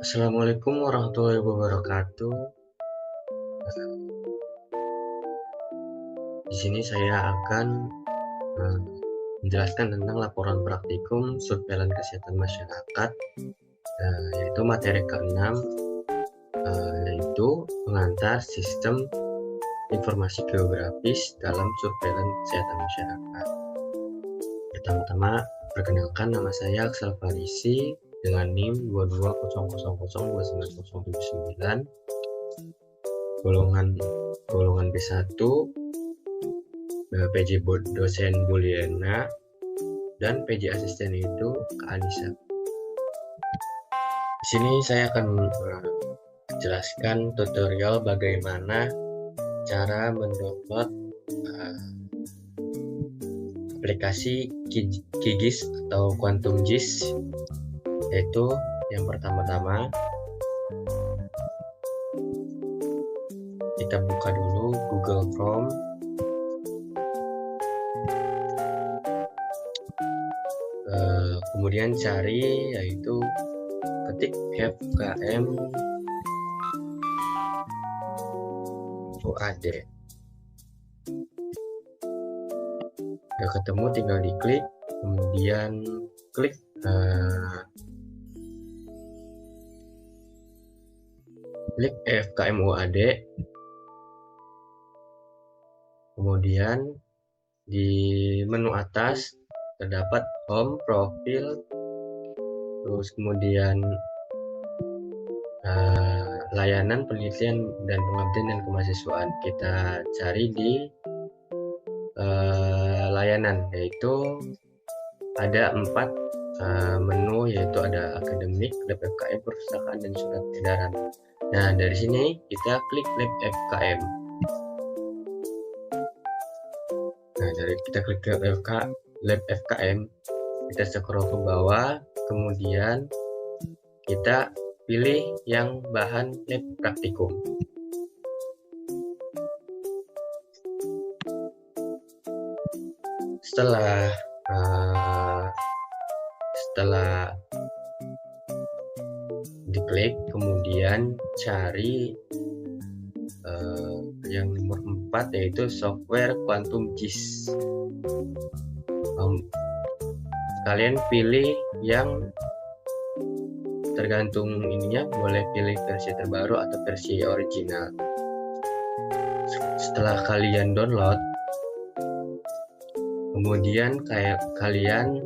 Assalamualaikum warahmatullahi wabarakatuh. Di sini saya akan eh, menjelaskan tentang laporan praktikum surveillance kesehatan masyarakat, yaitu materi ke-6, yaitu pengantar sistem informasi geografis dalam surveillance kesehatan masyarakat. Pertama-tama, perkenalkan, nama saya Aksel Farisi dengan NIM 2200029079, golongan B1, PJ dosen Buliana, dan PJ asisten itu Kak Anissa. Di sini saya akan menjelaskan tutorial bagaimana cara mendownload aplikasi QGIS atau Quantum GIS, yaitu yang pertama-tama kita buka dulu Google Chrome, kemudian cari, yaitu ketik FKM UAD. Udah ketemu, tinggal diklik, kemudian klik FKM UAD, kemudian di menu atas terdapat home, profil, terus kemudian layanan penelitian dan pengabdian dan kemahasiswaan. Kita cari di layanan, yaitu ada 4 menu, yaitu ada akademik, lab FKM, perpustakaan, dan surat edaran. Nah, dari sini kita klik lab FKM. Nah, dari kita klik lab FKM, kita scroll ke bawah, kemudian kita pilih yang bahan lab praktikum. Setelah diklik, kemudian cari yang nomor 4, yaitu software Quantum GIS. Kalian pilih yang tergantung ininya, boleh pilih versi terbaru atau versi original. Setelah kalian download, kemudian kalian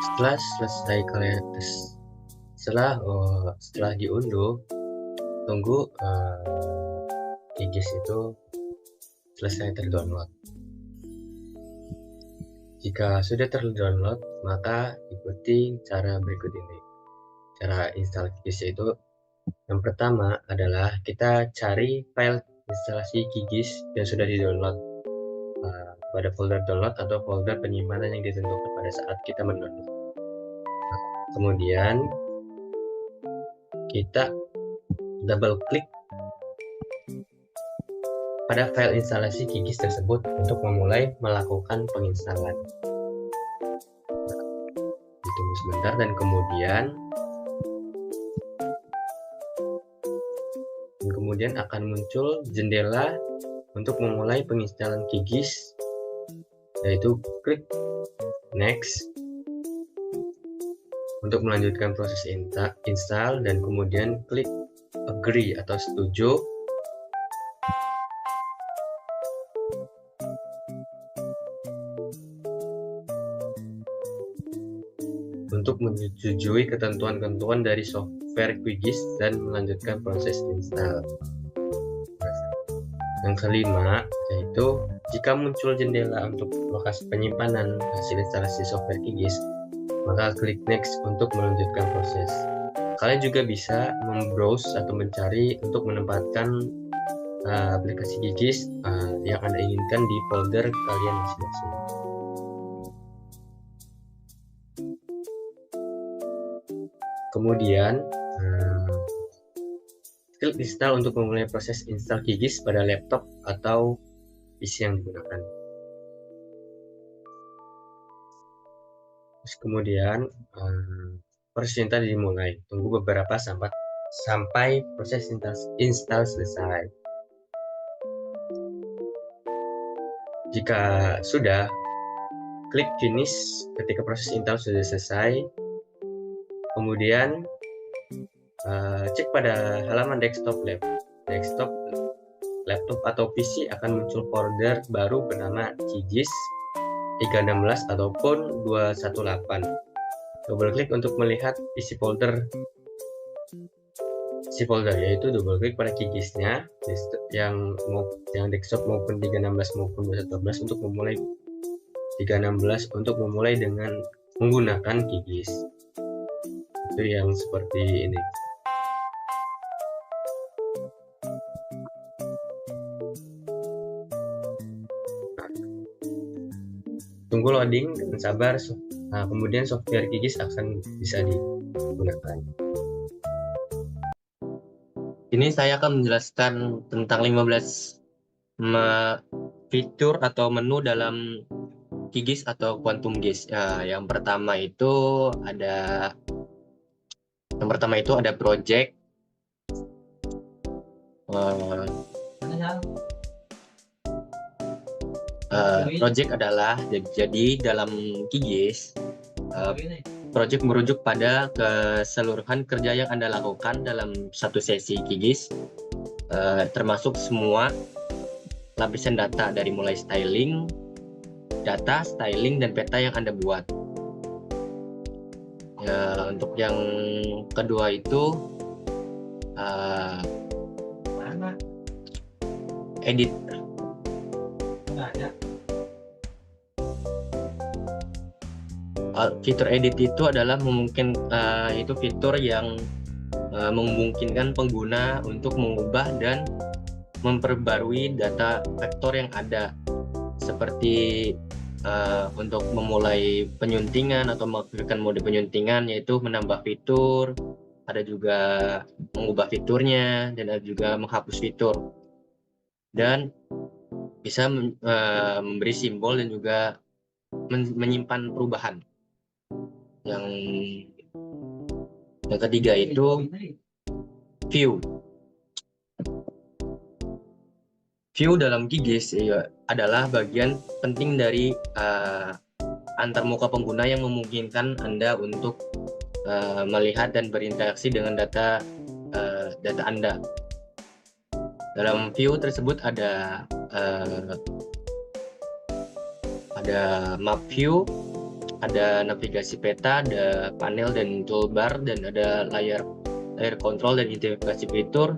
setelah selesai kalian setelah diunduh, tunggu QGIS itu selesai terdownload. Jika sudah terdownload, maka ikuti cara berikut ini. Cara install QGIS itu, yang pertama adalah kita cari file instalasi QGIS yang sudah di-download pada folder download atau folder penyimpanan yang ditentukan pada saat kita mendownload. Kemudian kita double klik pada file instalasi QGIS tersebut untuk memulai melakukan penginstalan. Ditunggu sebentar, dan kemudian akan muncul jendela untuk memulai penginstalan QGIS, yaitu klik next untuk melanjutkan proses install, dan kemudian klik agree atau setuju untuk menyetujui ketentuan-ketentuan dari software QGIS dan melanjutkan proses install. Yang kelima, yaitu jika muncul jendela untuk lokasi penyimpanan hasil instalasi software QGIS, maka klik next untuk melanjutkan proses. Kalian juga bisa membrowse atau mencari untuk menempatkan aplikasi QGIS yang Anda inginkan di folder kalian masing-masing. Kemudian klik install untuk memulai proses install QGIS pada laptop atau PC yang digunakan. Terus kemudian proses install dimulai. Tunggu beberapa sampai proses install selesai. Jika sudah, klik finish ketika proses install sudah selesai. Kemudian cek pada halaman desktop laptop atau PC akan muncul folder baru bernama QGIS 316 ataupun 218. Double klik untuk melihat isi folder, yaitu double klik pada QGIS-nya yang desktop maupun 316 maupun 218 untuk memulai 316 untuk memulai dengan menggunakan QGIS. Itu yang seperti ini. Tunggu loading dengan sabar. Kemudian software QGIS akan bisa digunakan. Ini saya akan menjelaskan tentang 15 fitur atau menu dalam QGIS atau Quantum GIS. Yang pertama itu ada project. Project adalah, jadi dalam QGIS project merujuk pada keseluruhan kerja yang Anda lakukan dalam satu sesi QGIS, termasuk semua lapisan data dari mulai styling, dan peta yang Anda buat. Untuk yang kedua itu edit. Fitur edit itu adalah itu fitur yang memungkinkan pengguna untuk mengubah dan memperbarui data vektor yang ada, seperti untuk memulai penyuntingan atau mengaktifkan mode penyuntingan, yaitu menambah fitur, ada juga mengubah fiturnya, dan ada juga menghapus fitur, dan bisa memberi simbol dan juga menyimpan perubahan. Yang ketiga itu view. View dalam QGIS adalah bagian penting dari antarmuka pengguna yang memungkinkan Anda untuk melihat dan berinteraksi dengan data Anda. Dalam view tersebut ada map view, ada navigasi peta, ada panel dan toolbar, dan ada layar kontrol dan identifikasi fitur,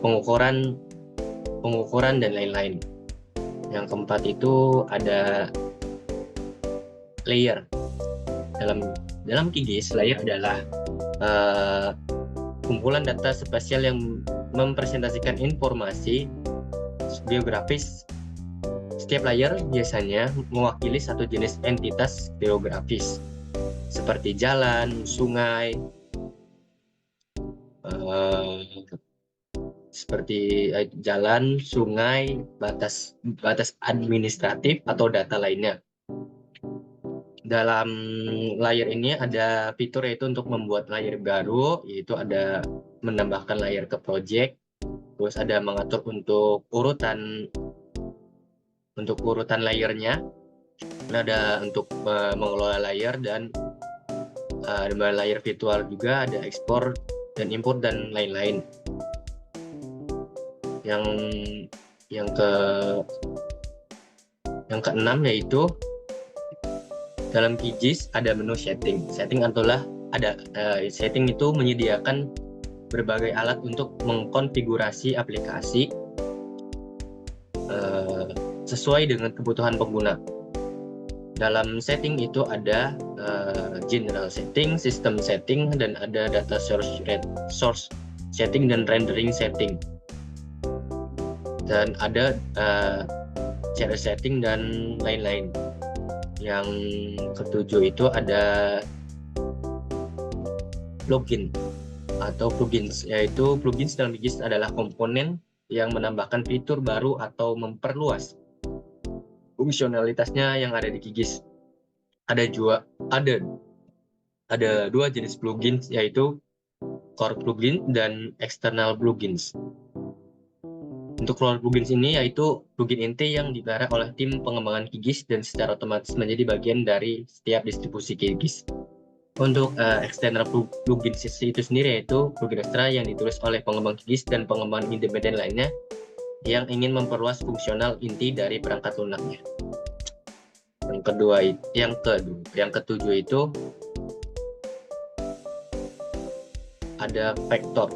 pengukuran dan lain-lain. Yang keempat itu ada layer. Dalam QGIS, layer adalah kumpulan data spasial yang mempresentasikan informasi geografis. Setiap layer biasanya mewakili satu jenis entitas geografis, seperti jalan, sungai, batas administratif atau data lainnya. Dalam layer ini ada fitur yaitu untuk membuat layer baru, yaitu ada menambahkan layer ke project, terus ada mengatur untuk urutan layernya, ada untuk mengelola layer, dan ada layer virtual juga, ada ekspor dan import dan lain-lain. Yang keenam yaitu dalam QGIS ada menu setting. Setting itu menyediakan berbagai alat untuk mengkonfigurasi aplikasi sesuai dengan kebutuhan pengguna. Dalam setting itu ada general setting, system setting, dan ada data source setting dan rendering setting. Dan ada share setting dan lain-lain. Yang ketujuh itu ada plugin atau plugins, yaitu plugins dalam QGIS adalah komponen yang menambahkan fitur baru atau memperluas fungsionalitasnya yang ada di QGIS. ada dua jenis plugins, yaitu core plugin dan external plugins. Untuk core plugins ini yaitu plugin inti yang digarap oleh tim pengembangan QGIS dan secara otomatis menjadi bagian dari setiap distribusi QGIS. Untuk external plugins itu sendiri yaitu plugin ekstra yang ditulis oleh pengembang QGIS dan pengembangan independen lainnya yang ingin memperluas fungsional inti dari perangkat lunaknya. Yang ketujuh itu ada vektor.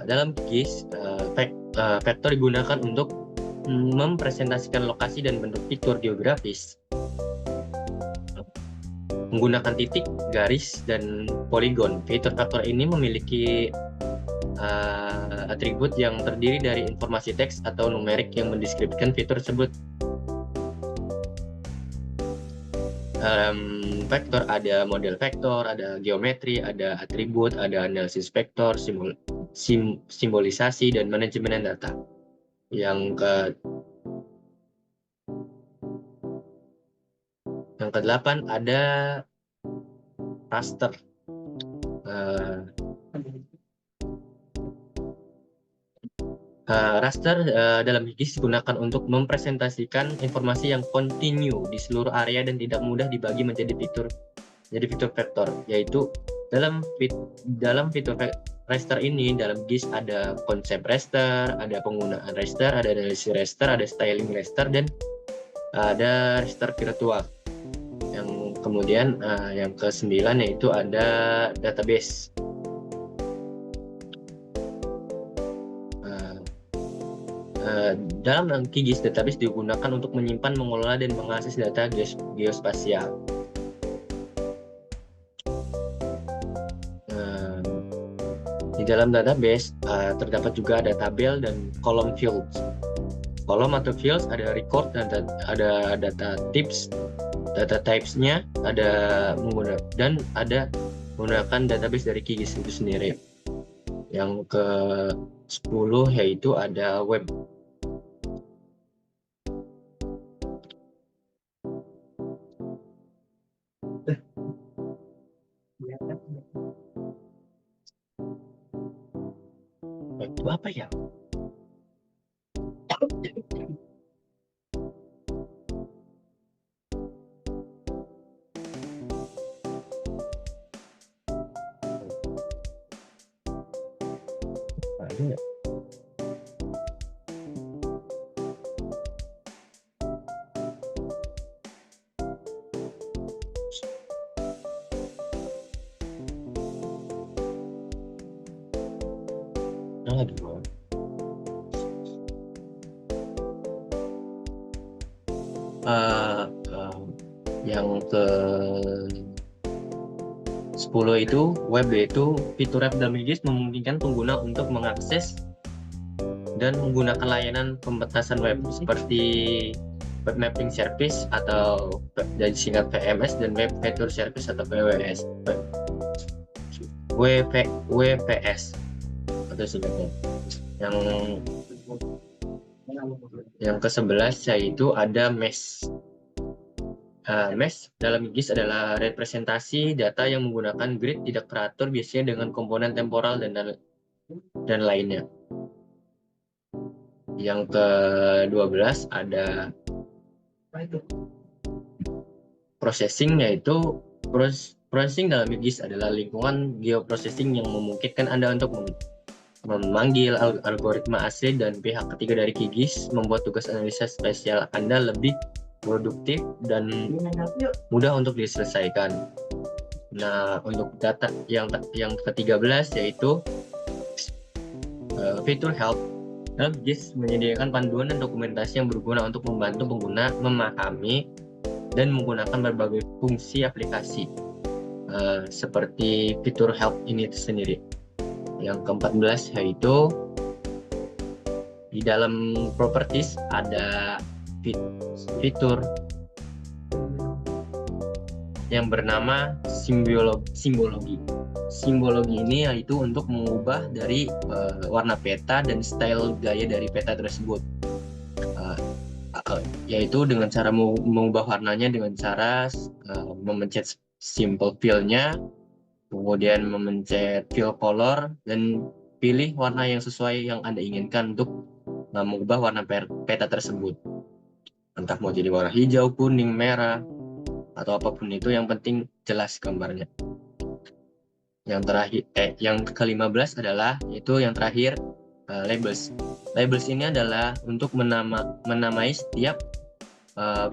Dalam QGIS, vektor digunakan untuk mempresentasikan lokasi dan bentuk fitur geografis menggunakan titik, garis, dan poligon. Fitur vektor ini memiliki atribut yang terdiri dari informasi teks atau numerik yang mendeskripsikan fitur tersebut. Vektor ada model vektor, ada geometri, ada atribut, ada analisis vektor, simbolisasi, dan manajemen data. Yang ke-8 ada raster. Raster dalam QGIS digunakan untuk mempresentasikan informasi yang kontinu di seluruh area dan tidak mudah dibagi menjadi fitur vektor, yaitu dalam fitur raster ini, dalam QGIS ada konsep raster, ada penggunaan raster, ada analisis raster, ada styling raster, dan ada raster virtual. Yang kemudian yang ke-9 yaitu ada database. Dalam QGIS, database digunakan untuk menyimpan, mengelola, dan mengakses data geospasial. Di dalam database terdapat juga ada tabel dan kolom fields. Kolom atau fields ada record dan ada data types-nya ada menggunakan database dari QGIS itu sendiri. Yang ke-10 yaitu ada web. Itu apa ya? Ada nggak? Lagi yang ke-10 itu web, yaitu fitur web dalam QGIS memungkinkan pengguna untuk mengakses dan menggunakan layanan pemetasan web seperti web mapping service atau dari singkat VMS dan web feature service atau WPS atau singkatnya. Yang ke-11 yaitu ada mesh. Mesh dalam QGIS adalah representasi data yang menggunakan grid tidak teratur, biasanya dengan komponen temporal dan lainnya. Yang ke-12 ada processing, yaitu processing dalam QGIS adalah lingkungan geoprocessing yang memungkinkan Anda untuk memanggil algoritma asli dan pihak ketiga dari QGIS, membuat tugas analisa spesial Anda lebih produktif dan mudah untuk diselesaikan. Nah, untuk data yang ke-13 yaitu fitur help. QGIS menyediakan panduan dan dokumentasi yang berguna untuk membantu pengguna memahami dan menggunakan berbagai fungsi aplikasi seperti fitur help ini sendiri. Yang ke-14 yaitu di dalam properties ada fitur yang bernama simbologi. Simbologi ini yaitu untuk mengubah dari warna peta dan style gaya dari peta tersebut. Yaitu dengan cara mengubah warnanya dengan cara memencet simple fill-nya, kemudian memencet fill color, dan pilih warna yang sesuai yang Anda inginkan untuk mengubah warna peta tersebut. Entah mau jadi warna hijau, kuning, merah, atau apapun itu, yang penting jelas gambarnya. Yang terakhir, yang ke-15 adalah, yaitu yang terakhir, labels. Labels ini adalah untuk menamai setiap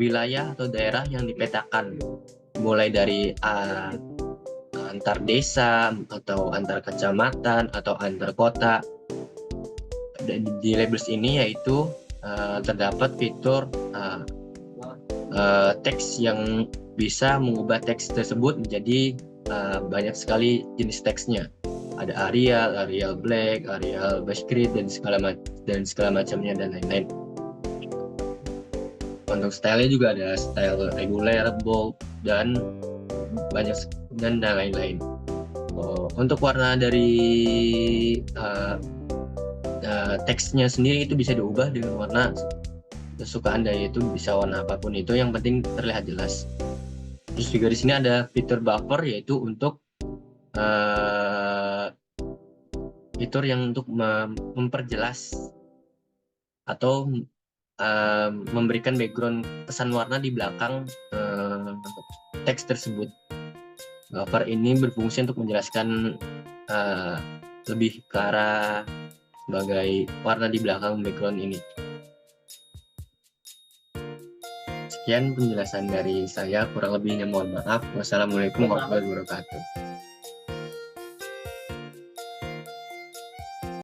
wilayah atau daerah yang dipetakan, mulai dari antar desa, atau antar kecamatan, atau antar kota. Di labels ini yaitu terdapat fitur teks yang bisa mengubah teks tersebut menjadi banyak sekali jenis teksnya. Ada Arial Black, Arial Basket, dan segala macamnya, dan lain-lain. Untuk style-nya juga ada style reguler, bold, dan banyak dan lain-lain. Untuk warna dari teksnya sendiri itu bisa diubah dengan warna kesukaan Anda, yaitu bisa warna apapun itu, yang penting terlihat jelas. Terus juga di sini ada fitur buffer, yaitu untuk fitur yang untuk memperjelas atau memberikan background pesan warna di belakang teks tersebut. Buffer ini berfungsi untuk menjelaskan lebih ke arah sebagai warna di belakang background ini. Sekian penjelasan dari saya, kurang lebihnya mohon maaf. Wassalamualaikum warahmatullahi wabarakatuh.